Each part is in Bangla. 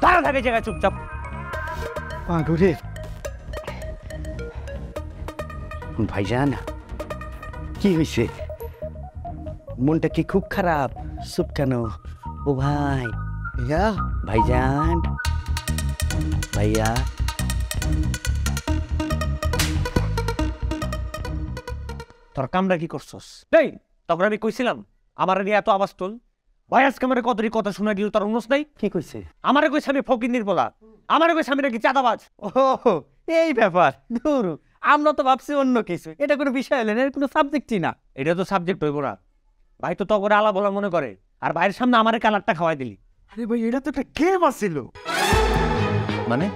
তারা থাকে জায়গায় চুপচাপ। ঘুরে ভাইজান, কি হয়েছে? মনটা কি খুব খারাপ? চুপ কেন? ও ভাই, ভাইজান, ভাইয়া, তোর কামরা কি করছস? এই তখন আমি কইছিলাম আমার নিয়ে এত আওয়াজ তোল। ভাই আজকে আমার কতরি কথা শোনা দিল, তোর অনুস নাই? কি কইছে? আমারে কইছে আমি ফকিন্নির পোলা, আমারে কইছে আমি নাকি চাঁদাবাজ। ও এই ব্যাপার, ধুর, আমরা তো ভাবছি অন্য কিছু। এটা কোনো বিষয় হলেন, এর কোনো সাবজেক্টই না। এটা তো সাবজেক্ট হইব না। ভাই তো তগরে আলা বলা মনে করে, আর ভাইয়ের সামনে আমারে কালারটা খাওয়াই দিলি। আরে ভাই এটা তো একটা গেম আছিল। মানে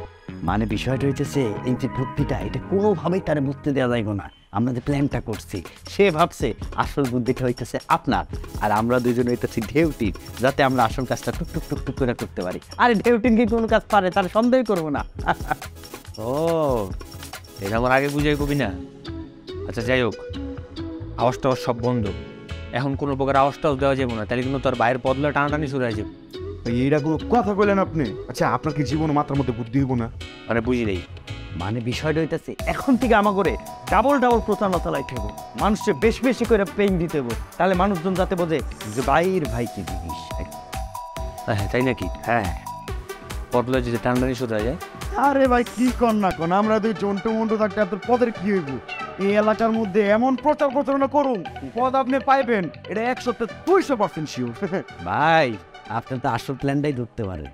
মানে বিষয়টা হইতেছে, এই যে বুদ্ধিটা, এটা কোনোভাবেই তারা বুঝতে দেওয়া যাইব না। আমরা যে প্ল্যানটা করছি, সে ভাবছে আসল বুদ্ধিটা হইতেছে আপনার, আর আমরা দুজন হইতেছি ঢেউটির, যাতে আমরা আসল কাজটা টুক টুক টুক টুক করে করতে পারি। আরে ঢেউটিন কি কোনো কাজ পারে? তার সন্দেহ করবো না। ও, এটা আমার আগে বুঝাই কবি না। আচ্ছা যাই হোক, আওয়াজ টাওয়াজ সব বন্ধ। এখন কোনো প্রকার আওয়াজ টাওয়াজ দেওয়া যাবে না, তাহলে কিন্তু তোর ভাইয়ের বদলা টানাটানি শুরু হয়ে যাবে। এইটা কোনো কথা কইলেন আপনি? আচ্ছা আপনার কি জীবন মাত্রার মধ্যে বুদ্ধি হইব না? মানে বুঝি নেই। মানে বিষয়টা হইতেছে, এখন থেকে আমা করে ডাবল ডাবল প্রচারণা লাইতে হবো, মানুষকে বেশি বেশি করে পেইন দিতে হবো, তাহলে মানুষজন যাতে বোঝে যে ভাইয়ের ভাইকে জিনিস। হ্যাঁ তাই নাকি? হ্যাঁ। বদলা যদি টানাটানি শুরু হয়ে যায়। আরে ভাই কি কর না কোন, আমরা দুই জন্টু মন্টু থাকতে আপনার পদের কি হইব? এই এলাকার মধ্যে এমন প্রচার প্রচারণা করুন, পদ আপনি পাইবেন, এটা 100-200% শিওর। ভাই, আপনি তো আসল প্ল্যানটাই ধরতে পারেন।